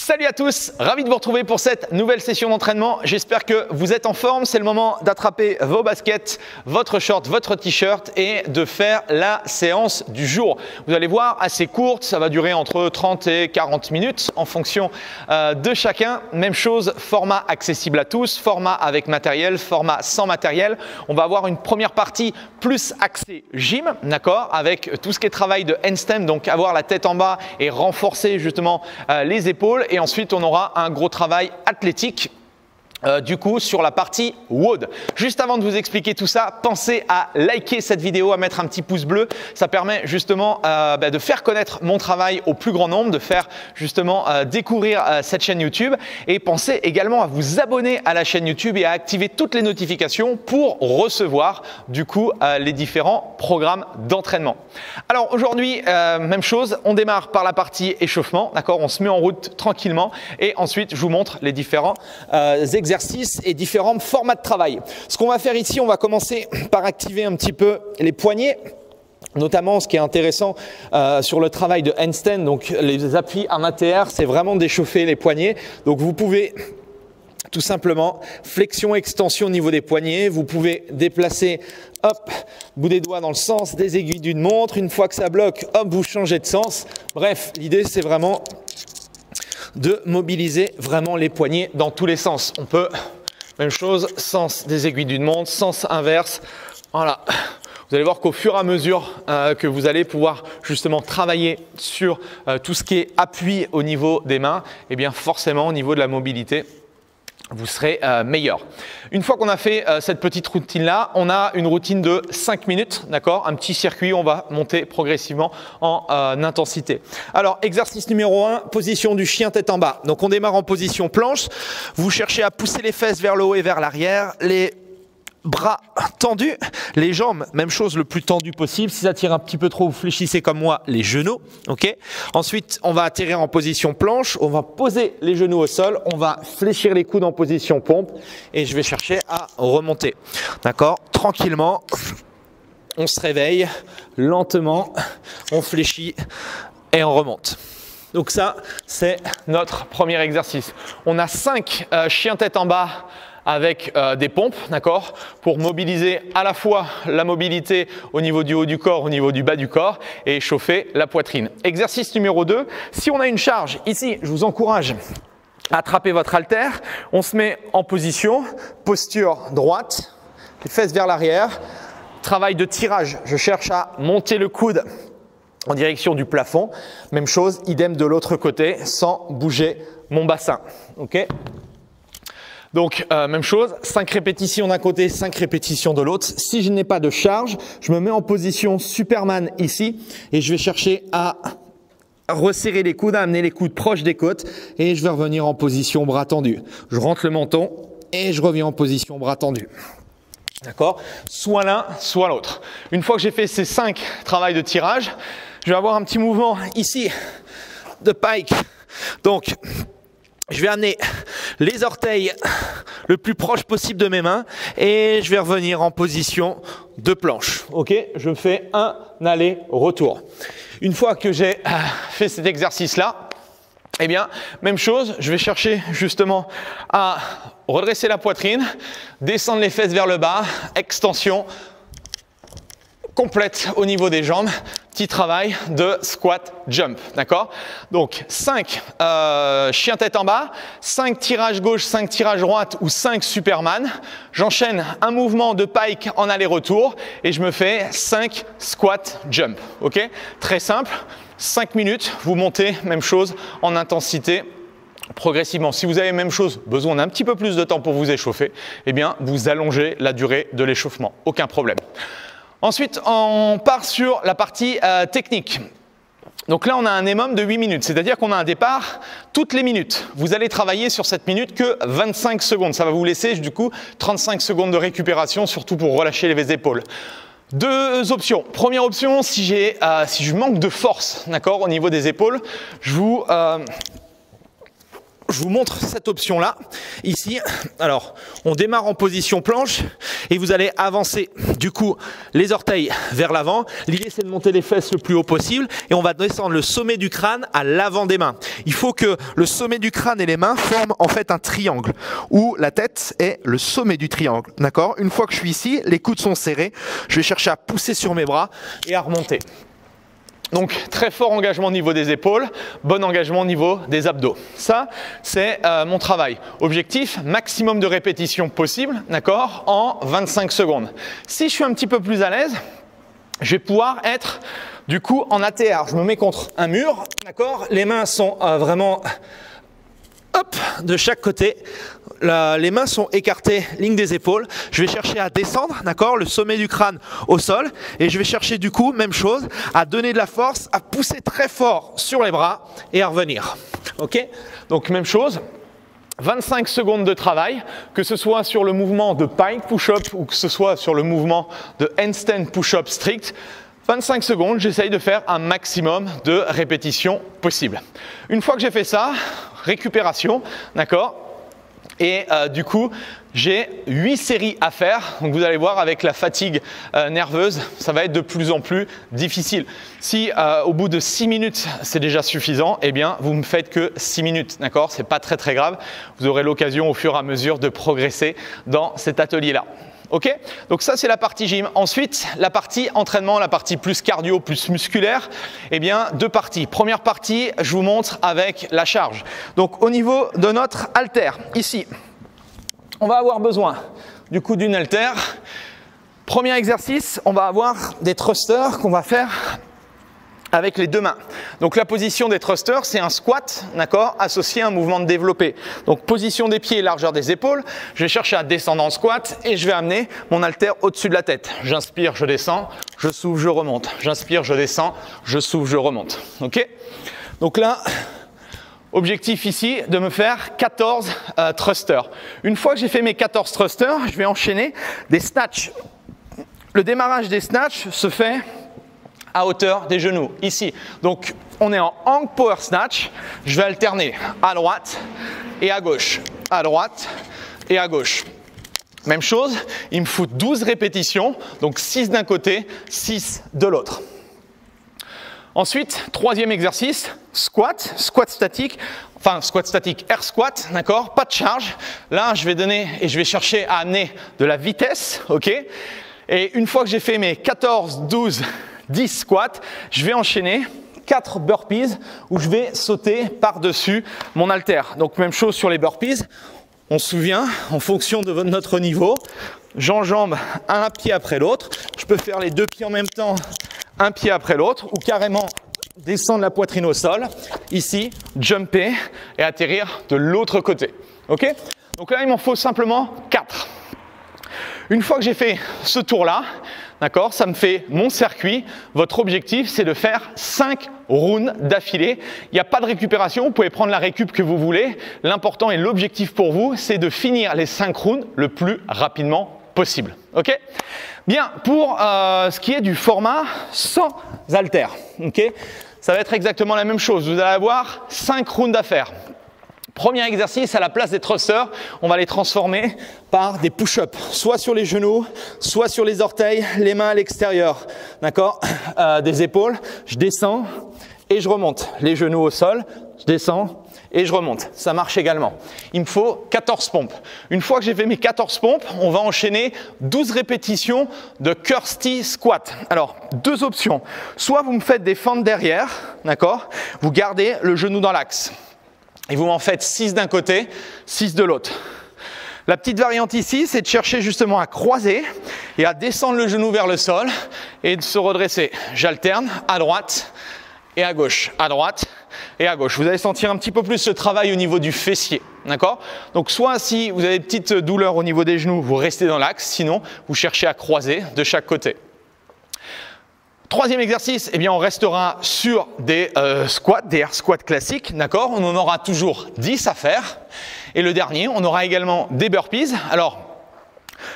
Salut à tous, ravi de vous retrouver pour cette nouvelle session d'entraînement. J'espère que vous êtes en forme. C'est le moment d'attraper vos baskets, votre short, votre t-shirt et de faire la séance du jour. Vous allez voir, assez courte, ça va durer entre 30 et 40 minutes en fonction de chacun. Même chose, format accessible à tous, format avec matériel, format sans matériel. On va avoir une première partie plus axée gym, d'accord, avec tout ce qui est travail de handstand, donc avoir la tête en bas et renforcer justement les épaules. Et ensuite, on aura un gros travail athlétique. Du coup sur la partie WOD. Juste avant de vous expliquer tout ça, pensez à liker cette vidéo, à mettre un petit pouce bleu. Ça permet justement de faire connaître mon travail au plus grand nombre, de faire justement découvrir cette chaîne YouTube. Et pensez également à vous abonner à la chaîne YouTube et à activer toutes les notifications pour recevoir du coup les différents programmes d'entraînement. Alors aujourd'hui, même chose, on démarre par la partie échauffement, d'accord, on se met en route tranquillement et ensuite je vous montre les différents exercices et différents formats de travail. Ce qu'on va faire ici, on va commencer par activer un petit peu les poignets. Notamment, ce qui est intéressant sur le travail de handstand, donc les appuis en ATR, c'est vraiment d'échauffer les poignets. Donc vous pouvez tout simplement flexion, extension au niveau des poignets. Vous pouvez déplacer, hop, bout des doigts dans le sens des aiguilles d'une montre. Une fois que ça bloque, hop, vous changez de sens. Bref, l'idée c'est vraiment de mobiliser vraiment les poignets dans tous les sens. On peut, même chose, sens des aiguilles d'une montre, sens inverse. Voilà. Vous allez voir qu'au fur et à mesure que vous allez pouvoir justement travailler sur tout ce qui est appui au niveau des mains, et bien forcément au niveau de la mobilité, vous serez meilleur. Une fois qu'on a fait cette petite routine-là, on a une routine de 5 minutes, d'accord? Un petit circuit, on va monter progressivement en intensité. Alors, exercice numéro 1, position du chien tête en bas. Donc, on démarre en position planche. Vous cherchez à pousser les fesses vers le haut et vers l'arrière. Les bras tendus, les jambes, même chose, le plus tendu possible. Si ça tire un petit peu trop, vous fléchissez comme moi les genoux. Ok. Ensuite, on va atterrir en position planche. On va poser les genoux au sol. On va fléchir les coudes en position pompe et je vais chercher à remonter. D'accord. Tranquillement, on se réveille lentement, on fléchit et on remonte. Donc ça, c'est notre premier exercice. On a 5 chiens tête en bas avec des pompes, d'accord, pour mobiliser à la fois la mobilité au niveau du haut du corps, au niveau du bas du corps et chauffer la poitrine. Exercice numéro 2, si on a une charge, ici, je vous encourage à attraper votre haltère, on se met en position, posture droite, les fesses vers l'arrière, travail de tirage, je cherche à monter le coude en direction du plafond, même chose, idem de l'autre côté, sans bouger mon bassin, ok. Donc, même chose, 5 répétitions d'un côté, 5 répétitions de l'autre. Si je n'ai pas de charge, je me mets en position Superman ici et je vais chercher à resserrer les coudes, à amener les coudes proches des côtes et je vais revenir en position bras tendu. Je rentre le menton et je reviens en position bras tendu. D'accord? Soit l'un, soit l'autre. Une fois que j'ai fait ces 5 travails de tirage, je vais avoir un petit mouvement ici de pike. Donc, je vais amener les orteils le plus proche possible de mes mains et je vais revenir en position de planche. Ok, je me fais un aller-retour. Une fois que j'ai fait cet exercice-là, eh bien, même chose, je vais chercher justement à redresser la poitrine, descendre les fesses vers le bas, extension complète au niveau des jambes, petit travail de squat jump, d'accord? Donc 5 chiens tête en bas, 5 tirages gauche, 5 tirages droite ou 5 Superman. J'enchaîne un mouvement de pike en aller-retour et je me fais 5 squat jump, ok? Très simple, 5 minutes, vous montez, même chose en intensité progressivement. Si vous avez même chose, besoin d'un petit peu plus de temps pour vous échauffer, eh bien vous allongez la durée de l'échauffement, aucun problème. Ensuite, on part sur la partie technique. Donc là, on a un minimum de 8 minutes, c'est-à-dire qu'on a un départ toutes les minutes. Vous allez travailler sur cette minute que 25 secondes. Ça va vous laisser du coup 35 secondes de récupération, surtout pour relâcher les épaules. Deux options. Première option, si je manque de force, d'accord, au niveau des épaules, je je vous montre cette option-là, ici. Alors, on démarre en position planche et vous allez avancer, du coup, les orteils vers l'avant. L'idée, c'est de monter les fesses le plus haut possible et on va descendre le sommet du crâne à l'avant des mains. Il faut que le sommet du crâne et les mains forment en fait un triangle où la tête est le sommet du triangle, d'accord? Une fois que je suis ici, les coudes sont serrés, je vais chercher à pousser sur mes bras et à remonter. Donc, très fort engagement au niveau des épaules, bon engagement au niveau des abdos. Ça, c'est mon travail. Objectif, maximum de répétitions possible, d'accord, en 25 secondes. Si je suis un petit peu plus à l'aise, je vais pouvoir être, du coup, en ATR. Je me mets contre un mur, d'accord, les mains sont vraiment, hop, de chaque côté. Les mains sont écartées, ligne des épaules. Je vais chercher à descendre, d'accord, le sommet du crâne au sol. Et je vais chercher du coup, même chose, à donner de la force, à pousser très fort sur les bras et à revenir. Ok? Donc même chose. 25 secondes de travail, que ce soit sur le mouvement de pike push-up ou que ce soit sur le mouvement de handstand push-up strict. 25 secondes, j'essaye de faire un maximum de répétitions possible. Une fois que j'ai fait ça, récupération, d'accord? Et du coup, j'ai 8 séries à faire. Donc vous allez voir, avec la fatigue nerveuse, ça va être de plus en plus difficile. Si au bout de 6 minutes, c'est déjà suffisant, eh bien, vous ne faites que 6 minutes. D'accord? C'est pas très très grave. Vous aurez l'occasion au fur et à mesure de progresser dans cet atelier-là. Ok? Donc ça, c'est la partie gym. Ensuite, la partie entraînement, la partie plus cardio, plus musculaire, eh bien, 2 parties. Première partie, je vous montre avec la charge. Donc, au niveau de notre haltère, ici, on va avoir besoin du coup d'une haltère. Premier exercice, on va avoir des thrusters qu'on va faire avec les 2 mains. Donc la position des thrusters, c'est un squat, d'accord, associé à un mouvement de développé. Donc position des pieds, largeur des épaules. Je vais chercher à descendre en squat et je vais amener mon haltère au-dessus de la tête. J'inspire, je descends, je souffle, je remonte. J'inspire, je descends, je souffle, je remonte. Ok? Donc là, objectif ici de me faire 14 thrusters. Une fois que j'ai fait mes 14 thrusters, je vais enchaîner des snatchs. Le démarrage des snatchs se fait à hauteur des genoux, ici. Donc, on est en hang power snatch. Je vais alterner à droite et à gauche. À droite et à gauche. Même chose, il me faut 12 répétitions. Donc, 6 d'un côté, 6 de l'autre. Ensuite, troisième exercice, squat, squat statique. Enfin, squat statique, air squat, d'accord? Pas de charge. Là, je vais donner et je vais chercher à amener de la vitesse, ok? Et une fois que j'ai fait mes 14, 12, 10 squats, je vais enchaîner 4 burpees où je vais sauter par-dessus mon haltère. Donc même chose sur les burpees, on se souvient, en fonction de notre niveau, j'enjambe un pied après l'autre. Je peux faire les 2 pieds en même temps, un pied après l'autre, ou carrément descendre la poitrine au sol, ici, jumper et atterrir de l'autre côté. Ok? Donc là, il m'en faut simplement 4. Une fois que j'ai fait ce tour-là, d'accord, ça me fait mon circuit. Votre objectif, c'est de faire 5 rounds d'affilée. Il n'y a pas de récupération, vous pouvez prendre la récup que vous voulez. L'important et l'objectif pour vous, c'est de finir les 5 rounds le plus rapidement possible. Ok? Bien, pour ce qui est du format sans haltère, ok, ça va être exactement la même chose. Vous allez avoir 5 rounds à faire. Premier exercice, à la place des thrusters, on va les transformer par des push-ups, soit sur les genoux, soit sur les orteils, les mains à l'extérieur, d'accord, des épaules. Je descends et je remonte. Les genoux au sol, je descends et je remonte. Ça marche également. Il me faut 14 pompes. Une fois que j'ai fait mes 14 pompes, on va enchaîner 12 répétitions de Kirsty squat. Alors, 2 options. Soit vous me faites des fentes derrière, d'accord, vous gardez le genou dans l'axe. Et vous m'en faites 6 d'un côté, 6 de l'autre. La petite variante ici, c'est de chercher justement à croiser et à descendre le genou vers le sol et de se redresser. J'alterne à droite et à gauche, à droite et à gauche. Vous allez sentir un petit peu plus ce travail au niveau du fessier, d'accord? Donc soit si vous avez des petites douleurs au niveau des genoux, vous restez dans l'axe, sinon vous cherchez à croiser de chaque côté. Troisième exercice, eh bien on restera sur des squats, des air squats classiques, d'accord? On en aura toujours 10 à faire. Et le dernier, on aura également des burpees. Alors,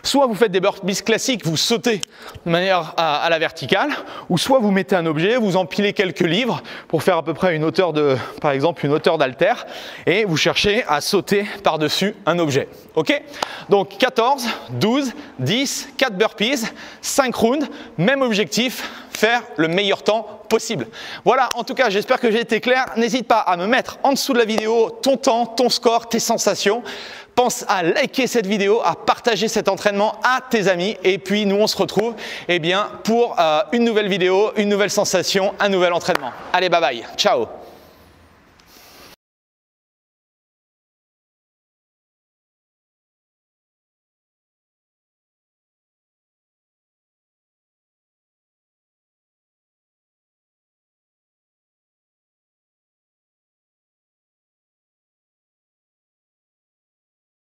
Soit vous faites des burpees classiques, vous sautez de manière à la verticale, ou soit vous mettez un objet, vous empilez quelques livres pour faire à peu près une hauteur de, par exemple, une hauteur d'haltère, et vous cherchez à sauter par-dessus un objet. Ok? Donc 14, 12, 10, 4 burpees, 5 rounds, même objectif, faire le meilleur temps possible. Voilà, en tout cas, j'espère que j'ai été clair. N'hésite pas à me mettre en dessous de la vidéo ton temps, ton score, tes sensations. Pense à liker cette vidéo, à partager cet entraînement à tes amis. Et puis, nous, on se retrouve pour une nouvelle vidéo, une nouvelle sensation, un nouvel entraînement. Allez, bye bye. Ciao.